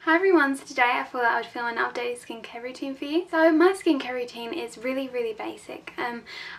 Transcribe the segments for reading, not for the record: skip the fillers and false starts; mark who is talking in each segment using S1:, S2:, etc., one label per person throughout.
S1: Hi everyone, so today I thought I would film an updated skincare routine for you. So my skincare routine is really basic.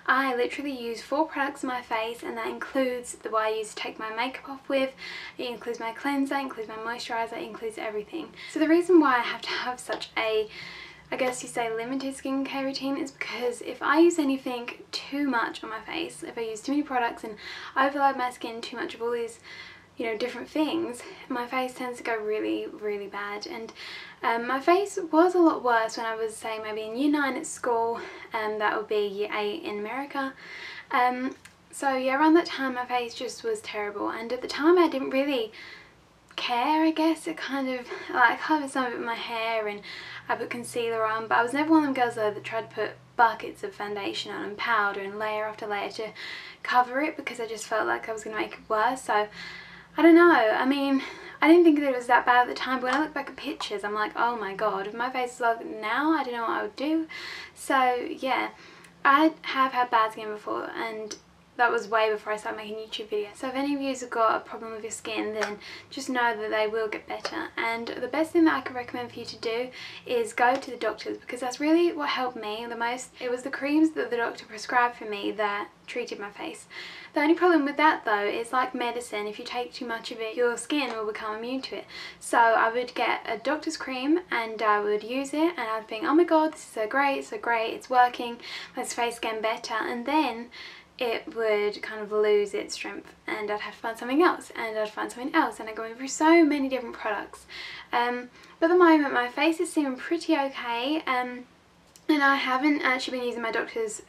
S1: I literally use 4 products on my face, and that includes the one I use to take my makeup off with, it includes my cleanser, it includes my moisturiser, it includes everything. So the reason why I have to have such a, I guess you say, limited skincare routine is because if I use anything too much on my face, if I use too many products and overload my skin too much of all these different things, my face tends to go really bad. And my face was a lot worse when I was, say, maybe in year 9 at school, and that would be year 8 in America. So yeah, around that time my face just was terrible, and at the time I didn't really care, I guess. It kind of, I covered some of it with my hair and I put concealer on, but I was never one of them girls though that tried to put buckets of foundation on and powder and layer after layer to cover it, because I just felt like I was going to make it worse. So I don't know, I mean, I didn't think that it was that bad at the time, but when I look back at pictures I'm like, oh my god, if my face is like that now, I don't know what I would do. So yeah, I have had bad skin before, and that was way before I started making YouTube videos. So if any of you have got a problem with your skin, then just know that they will get better. And the best thing that I could recommend for you to do is go to the doctors, because that's really what helped me the most. It was the creams that the doctor prescribed for me that treated my face. The only problem with that though is, like medicine, if you take too much of it, your skin will become immune to it. So I would get a doctor's cream and I would use it, and I'd think, oh my god, this is so great, it's working, my face getting better, and then it would kind of lose its strength and I'd have to find something else, and I'd find something else, and I'd go through so many different products. But at the moment my face is seeming pretty okay, and I haven't actually been using my doctor's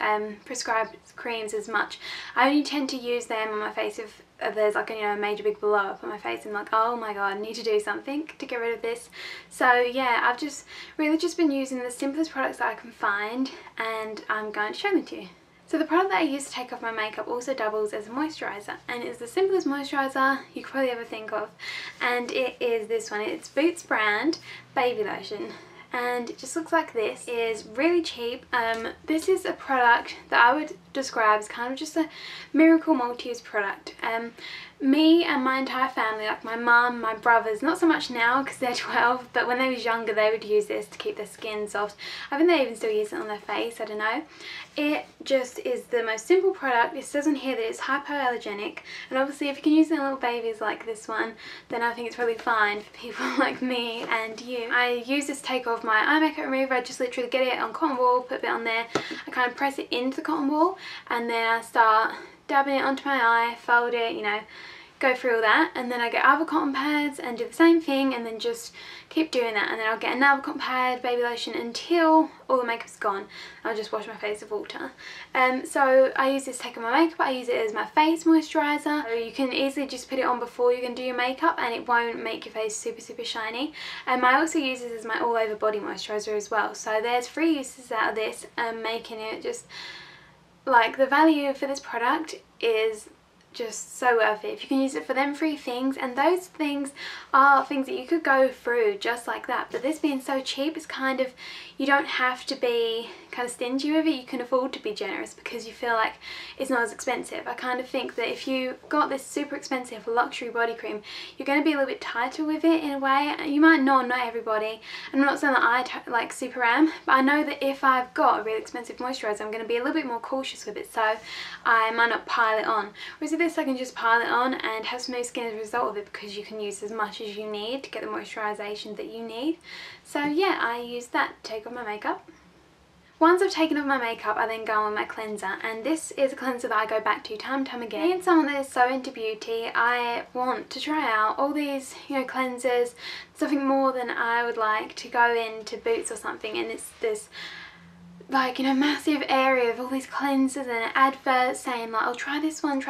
S1: prescribed creams as much. I only tend to use them on my face if there's like a major big blow up on my face and I'm like, oh my god, I need to do something to get rid of this. So yeah, I've just really been using the simplest products that I can find, and I'm going to show them to you. So the product that I use to take off my makeup also doubles as a moisturiser, and it's the simplest moisturiser you could probably ever think of, and it is this one. It's Boots brand baby lotion, and it just looks like this. It is really cheap. This is a product that I would describe as kind of just a miracle multi-use product. Me and my entire family, like my mum, my brothers, not so much now because they're 12, but when they was younger they would use this to keep their skin soft. I think they even still use it on their face, I don't know. It just is the most simple product. It says on here that it's hypoallergenic, and obviously if you can use it on little babies like this one, then I think it's really fine for people like me and you. I use this to take off my eye makeup remover. I just literally get it on cotton wool, put a bit on there, I kind of press it into the cotton wool, and then I start dabbing it onto my eye, fold it, go through all that, and then I get other cotton pads and do the same thing, and then just keep doing that, and then I'll get another cotton pad, baby lotion, until all the makeup's gone. I'll just wash my face with water. So I use this to take on my makeup. I use it as my face moisturiser, so you can easily just put it on before you're going to do your makeup and it won't make your face super shiny. I also use this as my all over body moisturiser as well, so there's 3 uses out of this, making it just like, the value for this product is just so worth it. If you can use it for them 3 things, and those things are things that you could go through just like that, but this being so cheap, it's kind of, you don't have to be kind of stingy with it. You can afford to be generous because you feel like it's not as expensive. I kind of think that if you got this super expensive luxury body cream, you're going to be a little bit tighter with it in a way. You might not everybody, and I'm not saying that I like super am, but I know that if I've got a really expensive moisturiser, I'm going to be a little bit more cautious with it, so I might not pile it on. Whereas with this I can just pile it on and have smooth skin as a result of it, because you can use as much as you need to get the moisturisation that you need. So yeah, I use that to take off my makeup. Once I've taken off my makeup, I then go on with my cleanser, and this is a cleanser that I go back to time and time again. Being someone that is so into beauty, I want to try out all these, cleansers, something more than I would like to go into Boots or something, and it's this like, massive area of all these cleansers and adverts saying like, oh, try this one,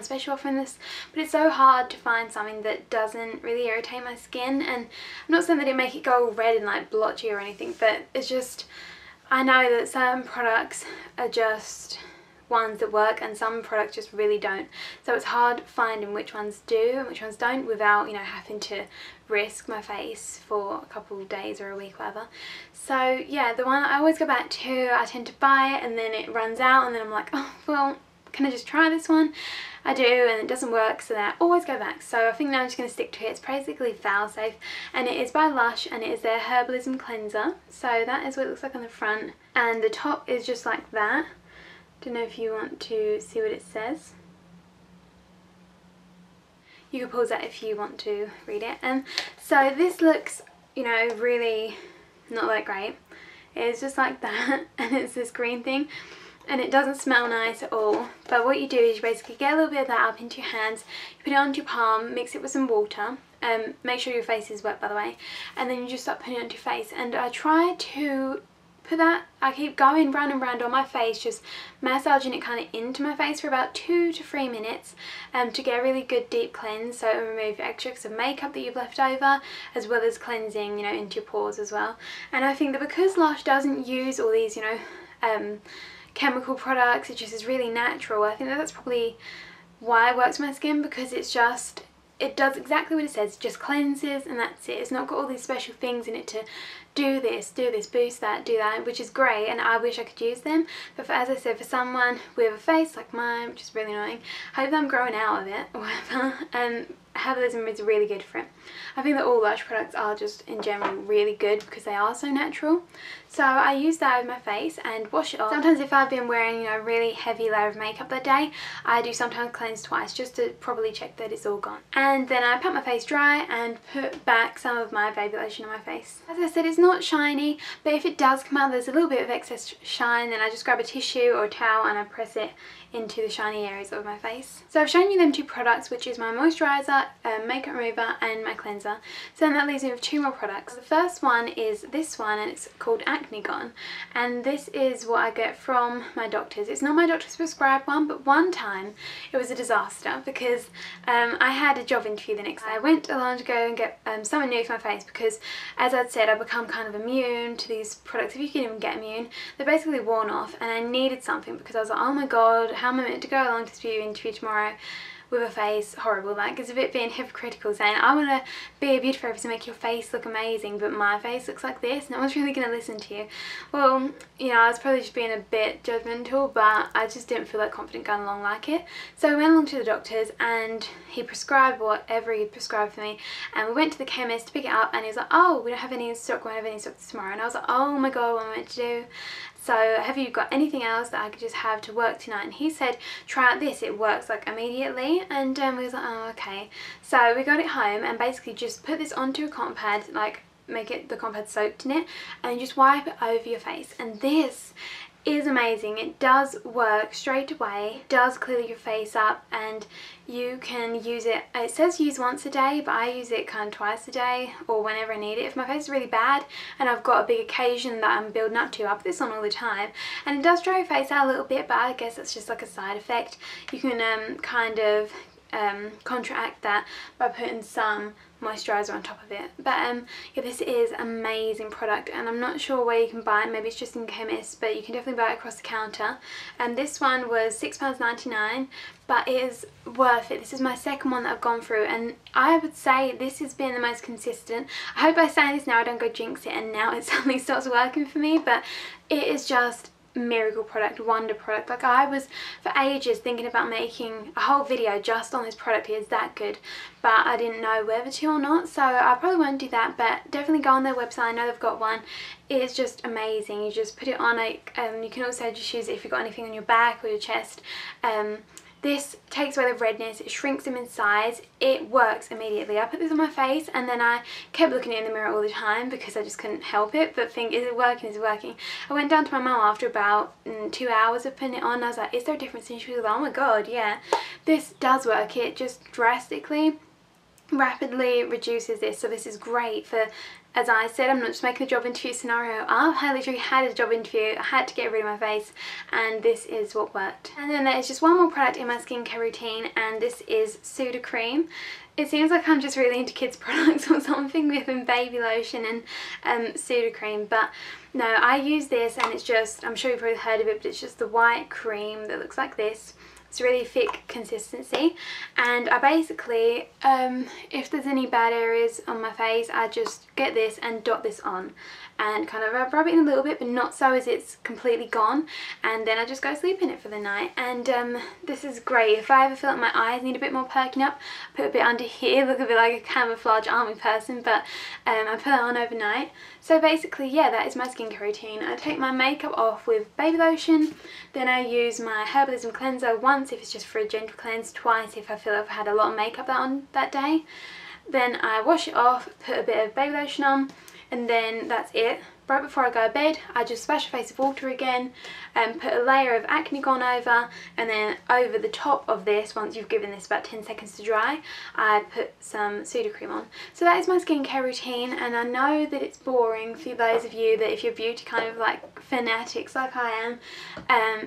S1: special offer in this, but it's so hard to find something that doesn't really irritate my skin. And I'm not saying that it make it go all red and like blotchy or anything, but it's just, I know that some products are just ones that work and some products just really don't, so it's hard finding which ones do and which ones don't without having to risk my face for a couple of days or a week, whatever. So yeah, the one I always go back to, I tend to buy it and then it runs out, and then I'm like, oh well, can I just try this one? I do, and it doesn't work, so then I always go back. So I think now I'm just going to stick to it. It's basically fail safe, and it is by Lush, and it is their Herbalism cleanser. So that is what it looks like on the front, and the top is just like that. Don't know if you want to see what it says. You can pause that if you want to read it. So this looks, you know, really not that great. It's just like that, and it's this green thing, and it doesn't smell nice at all. But what you do is you basically get a little bit of that up into your hands, you put it onto your palm, mix it with some water, make sure your face is wet by the way, and then you just start putting it onto your face. And I try to put that, I keep going round and round on my face, just massaging it kind of into my face for about 2 to 3 minutes to get a really good deep cleanse, so it'll remove extracts of makeup that you've left over, as well as cleansing, you know, into your pores as well. And I think that because Lush doesn't use all these, you know, chemical products, it just is really natural. I think that's probably why it works for my skin, because it's just, it does exactly what it says, it just cleanses and that's it. It's not got all these special things in it to do this, boost that, do that, which is great, and I wish I could use them. But for, as I said, for someone with a face like mine, which is really annoying, I hope that I'm growing out of it or whatever, Herbalism is really good for it. I think that all Lush products are just in general really good because they are so natural. So I use that over my face and wash it off. Sometimes if I've been wearing, you know, a really heavy layer of makeup that day, I do sometimes cleanse twice just to probably check that it's all gone. And then I pat my face dry and put back some of my baby lotion on my face. As I said, it's not shiny, but if it does come out, there's a little bit of excess shine, then I just grab a tissue or a towel and I press it into the shiny areas of my face. So I've shown you them 2 products, which is my moisturiser, makeup remover and my cleanser. So then that leaves me with 2 more products. The first one is this one, and it's called Acnigon, and this is what I get from my doctors. It's not my doctor's prescribed one, but one time it was a disaster because I had a job interview the next day. I went along to go and get something new for my face because, as I'd said, I've become kind of immune to these products. If you can even get immune, they're basically worn off, and I needed something because I was like, oh my god, how am I meant to go along to this interview tomorrow with a face horrible? Like, it's a bit being hypocritical saying I want to be a beauty therapist and make your face look amazing, but my face looks like this. No one's really going to listen to you. Well, you know, I was probably just being a bit judgmental, but I just didn't feel like confident going along like it. So I went along to the doctor's and he prescribed whatever he prescribed for me, and we went to the chemist to pick it up, and he was like, oh, we don't have any in stock, we won't have any in stock tomorrow. And I was like, oh my god, what am I meant to do? So have you got anything else that I could just have to work tonight? And he said, try out this, it works like immediately. And we was like, oh okay. So we got it home and basically just put this onto a cotton pad, like make it the cotton pad soaked in it, and just wipe it over your face. And this is amazing. It does work straight away, it does clear your face up, and you can use it, it says use once a day, but I use it kind of twice a day or whenever I need it. If my face is really bad and I've got a big occasion that I'm building up to, I put this on all the time, and it does dry your face out a little bit, but I guess it's just like a side effect. You can kind of counteract that by putting some moisturiser on top of it. But yeah, this is an amazing product, and I'm not sure where you can buy it. Maybe it's just in chemists, but you can definitely buy it across the counter. And this one was £6.99, but it is worth it. This is my second one that I've gone through, and I would say this has been the most consistent. I hope by saying this now I don't go jinx it and now it suddenly stops working for me, but it is just miracle product, wonder product. Like, I was for ages thinking about making a whole video just on this product. It is that good, but I didn't know whether to or not, so I probably won't do that. But definitely go on their website, I know they've got one. It is just amazing. You just put it on, like, you can also just use it if you've got anything on your back or your chest. This takes away the redness, it shrinks them in size, it works immediately. I put this on my face and then I kept looking in the mirror all the time because I just couldn't help it, but think, is it working, is it working? I went down to my mum after about 2 hours of putting it on, and I was like, is there a difference? And she was like, oh my god, yeah, this does work. It just drastically, rapidly reduces this, so this is great for, as I said, I'm not just making a job interview scenario. I literally had a job interview, I had to get rid of my face, and this is what worked. And then there's just one more product in my skincare routine, and this is Sudocrem. It seems like I'm just really into kids products or something with baby lotion and Sudocrem, but no, I use this, and it's just, I'm sure you've probably heard of it, but it's just the white cream that looks like this. It's really thick consistency, and I basically, if there's any bad areas on my face, I just get this and dot this on and kind of rub it in a little bit, but not so as it's completely gone, and then I just go sleep in it for the night. And this is great. If I ever feel like my eyes need a bit more perking up, put a bit under here, look a bit like a camouflage army person, but I put it on overnight. So basically, yeah, that is my skincare routine. I take my makeup off with baby lotion, then I use my Herbalism cleanser once if it's just for a gentle cleanse, twice if I feel like I've had a lot of makeup on that day. Then I wash it off, put a bit of baby lotion on, and then that's it. Right before I go to bed, I just splash my face with water again and put a layer of Acnigon over, and then over the top of this, once you've given this about 10 seconds to dry, I put some Sudocrem on. So that is my skincare routine, and I know that it's boring for those of you that if you're beauty kind of like fanatics like I am.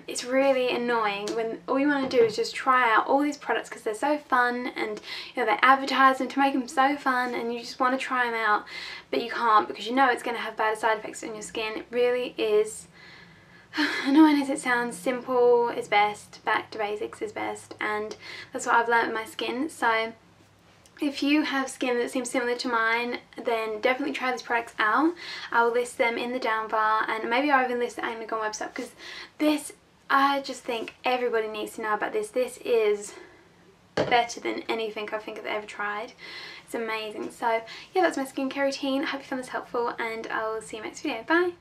S1: It's really annoying when all you want to do is just try out all these products because they're so fun, and you know, they advertise them to make them so fun, and you just want to try them out, but you can't because you know it's going to have bad side effects on your skin. It really is annoying as it sounds. Simple is best, back to basics is best, and that's what I've learned with my skin. So if you have skin that seems similar to mine, then definitely try these products out. I will list them in the down bar, and maybe I'll even list the Acnigon website, because this, I just think everybody needs to know about this. This is better than anything I think I've ever tried. It's amazing. So yeah, that's my skincare routine. I hope you found this helpful, and I'll see you next video. Bye!